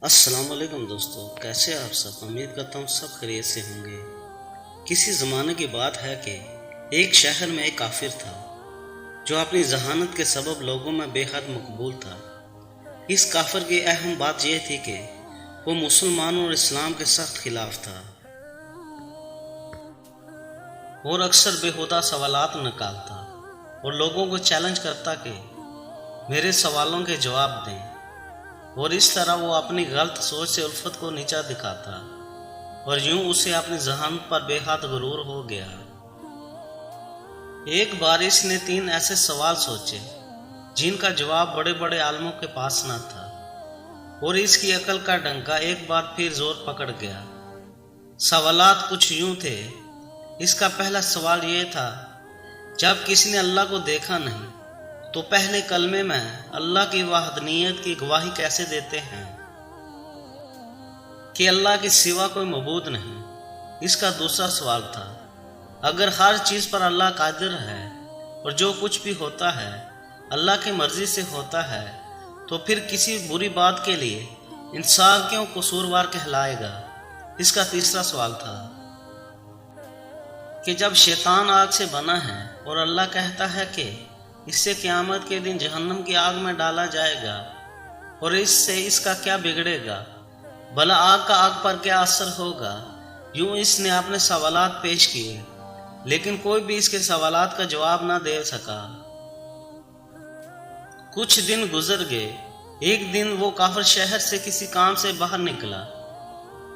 السلام علیکم دوستو، کیسے آپ سب؟ امید کرتا ہوں سب خیریت سے ہوں گے۔ کسی زمانے کی بات ہے کہ ایک شہر میں ایک کافر تھا جو اپنی ذہانت کے سبب لوگوں میں بے حد مقبول تھا۔ اس کافر کی اہم بات یہ تھی کہ وہ مسلمانوں اور اسلام کے سخت خلاف تھا اور اکثر بےہودہ سوالات نکالتا اور لوگوں کو چیلنج کرتا کہ میرے سوالوں کے جواب دیں، اور اس طرح وہ اپنی غلط سوچ سے الفت کو نیچا دکھاتا اور یوں اسے اپنی ذہانت پر بے حد غرور ہو گیا۔ ایک بار اس نے 3 ایسے سوال سوچے جن کا جواب بڑے بڑے عالموں کے پاس نہ تھا، اور اس کی عقل کا ڈنکا ایک بار پھر زور پکڑ گیا۔ سوالات کچھ یوں تھے۔ اس کا پہلا سوال یہ تھا، جب کسی نے اللہ کو دیکھا نہیں تو پہلے کلمے میں اللہ کی وحدانیت کی گواہی کیسے دیتے ہیں کہ اللہ کے سوا کوئی معبود نہیں؟ اس کا دوسرا سوال تھا، اگر ہر چیز پر اللہ قادر ہے اور جو کچھ بھی ہوتا ہے اللہ کی مرضی سے ہوتا ہے تو پھر کسی بری بات کے لیے انسان کیوں قصوروار کہلائے گا؟ اس کا تیسرا سوال تھا کہ جب شیطان آگ سے بنا ہے اور اللہ کہتا ہے کہ اس سے قیامت کے دن جہنم کی آگ میں ڈالا جائے گا اور اس سے اس کا کیا بگڑے گا، بھلا آگ کا آگ پر کیا اثر ہوگا؟ یوں اس نے اپنے سوالات پیش کیے، لیکن کوئی بھی اس کے سوالات کا جواب نہ دے سکا۔ کچھ دن گزر گئے۔ ایک دن وہ کافر شہر سے کسی کام سے باہر نکلا۔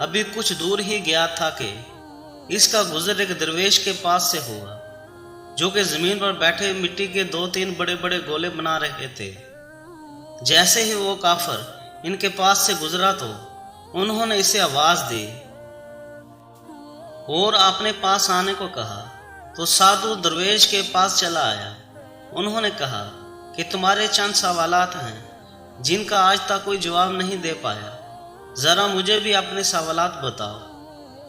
ابھی کچھ دور ہی گیا تھا کہ اس کا گزر ایک درویش کے پاس سے ہوا جو کہ زمین پر بیٹھے مٹی کے 2-3 بڑے بڑے گولے بنا رہے تھے۔ جیسے ہی وہ کافر ان کے پاس سے گزرا تو انہوں نے اسے آواز دی اور اپنے پاس آنے کو کہا، تو سادھو درویش کے پاس چلا آیا۔ انہوں نے کہا کہ تمہارے چند سوالات ہیں جن کا آج تک کوئی جواب نہیں دے پایا، ذرا مجھے بھی اپنے سوالات بتاؤ،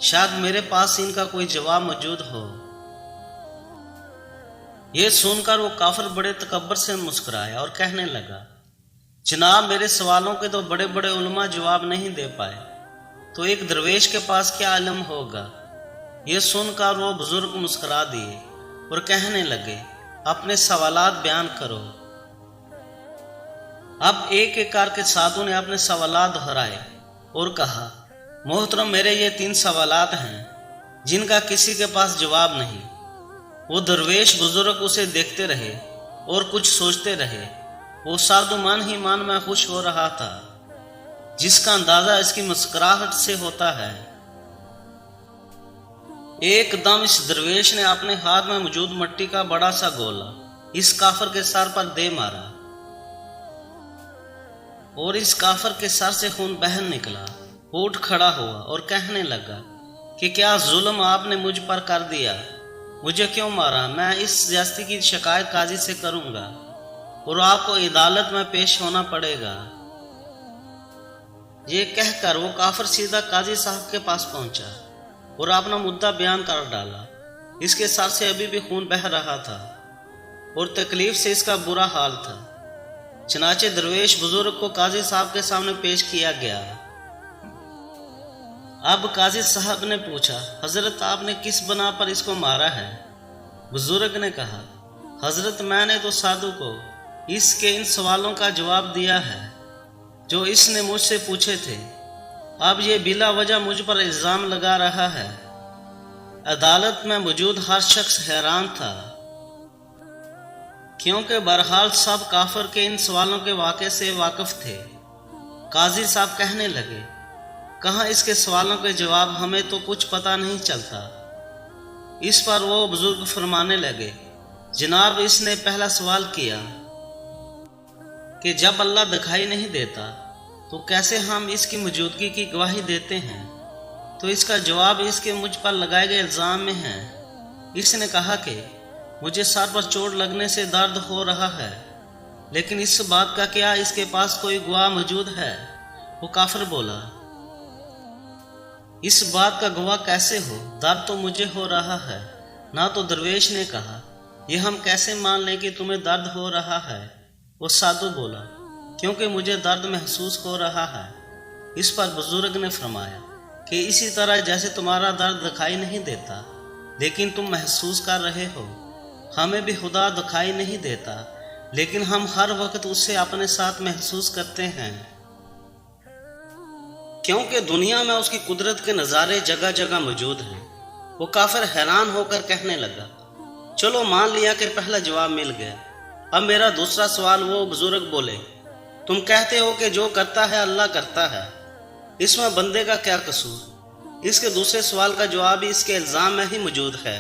شاید میرے پاس ان کا کوئی جواب موجود ہو۔ یہ سن کر وہ کافر بڑے تکبر سے مسکرایا اور کہنے لگا، جناب میرے سوالوں کے تو بڑے بڑے علماء جواب نہیں دے پائے، تو ایک درویش کے پاس کیا علم ہوگا؟ یہ سن کر وہ بزرگ مسکرا دیے اور کہنے لگے، اپنے سوالات بیان کرو۔ اب ایک ایک کر کے سادھو نے اپنے سوالات دہرائے اور کہا، محترم میرے یہ 3 سوالات ہیں جن کا کسی کے پاس جواب نہیں۔ وہ درویش بزرگ اسے دیکھتے رہے اور کچھ سوچتے رہے۔ وہ سادھو من ہی من میں خوش ہو رہا تھا، جس کا اندازہ اس کی مسکراہٹ سے ہوتا ہے۔ ایک دم اس درویش نے اپنے ہاتھ میں موجود مٹی کا بڑا سا گولا اس کافر کے سر پر دے مارا اور اس کافر کے سر سے خون بہن نکلا۔ وہ اٹھ کھڑا ہوا اور کہنے لگا کہ کیا ظلم آپ نے مجھ پر کر دیا؟ مجھے کیوں مارا؟ میں اس زیادتی کی شکایت قاضی سے کروں گا اور آپ کو عدالت میں پیش ہونا پڑے گا۔ یہ کہہ کر وہ کافر سیدھا قاضی صاحب کے پاس پہنچا اور اپنا مدعا بیان کر ڈالا۔ اس کے سر سے ابھی بھی خون بہہ رہا تھا اور تکلیف سے اس کا برا حال تھا۔ چنانچہ درویش بزرگ کو قاضی صاحب کے سامنے پیش کیا گیا۔ اب قاضی صاحب نے پوچھا، حضرت آپ نے کس بنا پر اس کو مارا ہے؟ بزرگ نے کہا، حضرت میں نے تو سادھو کو اس کے ان سوالوں کا جواب دیا ہے جو اس نے مجھ سے پوچھے تھے۔ اب یہ بلا وجہ مجھ پر الزام لگا رہا ہے۔ عدالت میں موجود ہر شخص حیران تھا، کیونکہ بہرحال سب کافر کے ان سوالوں کے واقعے سے واقف تھے۔ قاضی صاحب کہنے لگے، کہاں اس کے سوالوں کے جواب؟ ہمیں تو کچھ پتہ نہیں چلتا۔ اس پر وہ بزرگ فرمانے لگے، جناب اس نے پہلا سوال کیا کہ جب اللہ دکھائی نہیں دیتا تو کیسے ہم اس کی موجودگی کی گواہی دیتے ہیں؟ تو اس کا جواب اس کے مجھ پر لگائے گئے الزام میں ہے۔ اس نے کہا کہ مجھے سر پر چوٹ لگنے سے درد ہو رہا ہے، لیکن اس بات کا کیا اس کے پاس کوئی گواہ موجود ہے؟ وہ کافر بولا، اس بات کا گواہ کیسے ہو؟ درد تو مجھے ہو رہا ہے۔ نہ تو درویش نے کہا، یہ ہم کیسے مان لیں کہ تمہیں درد ہو رہا ہے؟ وہ سادھو بولا، کیونکہ مجھے درد محسوس ہو رہا ہے۔ اس پر بزرگ نے فرمایا کہ اسی طرح جیسے تمہارا درد دکھائی نہیں دیتا لیکن تم محسوس کر رہے ہو، ہمیں بھی خدا دکھائی نہیں دیتا لیکن ہم ہر وقت اسے اپنے ساتھ محسوس کرتے ہیں، کیونکہ دنیا میں اس کی قدرت کے نظارے جگہ جگہ موجود ہیں۔ وہ کافر حیران ہو کر کہنے لگا، چلو مان لیا کہ پہلا جواب مل گیا، اب میرا دوسرا سوال۔ وہ بزرگ بولے، تم کہتے ہو کہ جو کرتا ہے اللہ کرتا ہے، اس میں بندے کا کیا قصور؟ اس کے دوسرے سوال کا جواب بھی اس کے الزام میں ہی موجود ہے،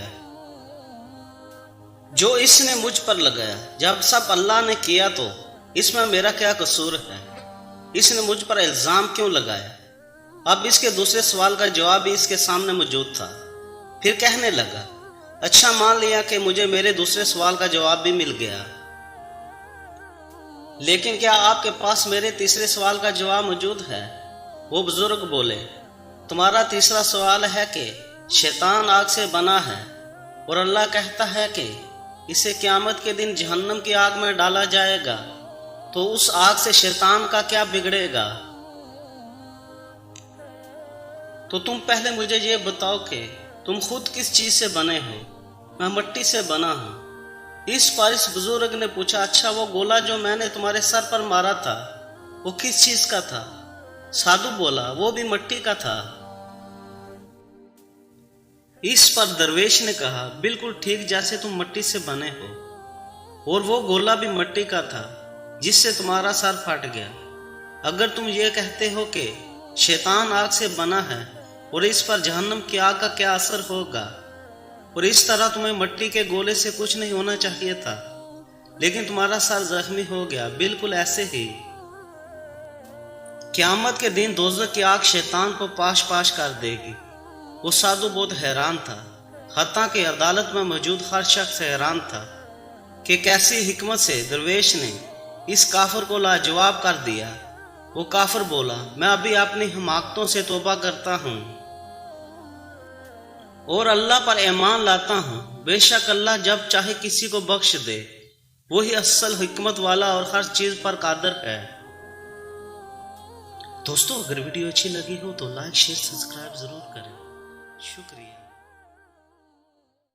جو اس نے مجھ پر لگایا۔ جب سب اللہ نے کیا تو اس میں میرا کیا قصور ہے؟ اس نے مجھ پر الزام کیوں لگایا؟ اب اس کے دوسرے سوال کا جواب بھی اس کے سامنے موجود تھا۔ پھر کہنے لگا، اچھا مان لیا کہ مجھے میرے دوسرے سوال کا جواب بھی مل گیا، لیکن کیا آپ کے پاس میرے تیسرے سوال کا جواب موجود ہے؟ وہ بزرگ بولے، تمہارا تیسرا سوال ہے کہ شیطان آگ سے بنا ہے اور اللہ کہتا ہے کہ اسے قیامت کے دن جہنم کی آگ میں ڈالا جائے گا، تو اس آگ سے شیطان کا کیا بگڑے گا؟ تو تم پہلے مجھے یہ بتاؤ کہ تم خود کس چیز سے بنے ہو؟ میں مٹی سے بنا ہوں۔ اس پر اس بزرگ نے پوچھا، اچھا وہ گولا جو میں نے تمہارے سر پر مارا تھا وہ کس چیز کا تھا؟ سادھو بولا، وہ بھی مٹی کا تھا۔ اس پر درویش نے کہا، بالکل ٹھیک جیسے تم مٹی سے بنے ہو، اور وہ گولا بھی مٹی کا تھا جس سے تمہارا سر پھٹ گیا۔ اگر تم یہ کہتے ہو کہ شیطان آگ سے بنا ہے اور اس پر جہنم کی آگ کا کیا اثر ہوگا، اور اس طرح تمہیں مٹی کے گولے سے کچھ نہیں ہونا چاہیے تھا لیکن تمہارا سر زخمی ہو گیا، بالکل ایسے ہی قیامت کے دن دوزخ کی آگ شیطان کو پاش پاش کر دے گی۔ وہ سادھو بہت حیران تھا، حتیٰ کہ عدالت میں موجود ہر شخص حیران تھا کہ کیسی حکمت سے درویش نے اس کافر کو لاجواب کر دیا۔ وہ کافر بولا، میں ابھی اپنی حماقتوں سے توبہ کرتا ہوں اور اللہ پر ایمان لاتا ہوں، بے شک اللہ جب چاہے کسی کو بخش دے، وہی اصل حکمت والا اور ہر چیز پر قادر ہے۔ دوستو اگر ویڈیو اچھی لگی ہو تو لائک شیئر سبسکرائب ضرور کریں، شکریہ۔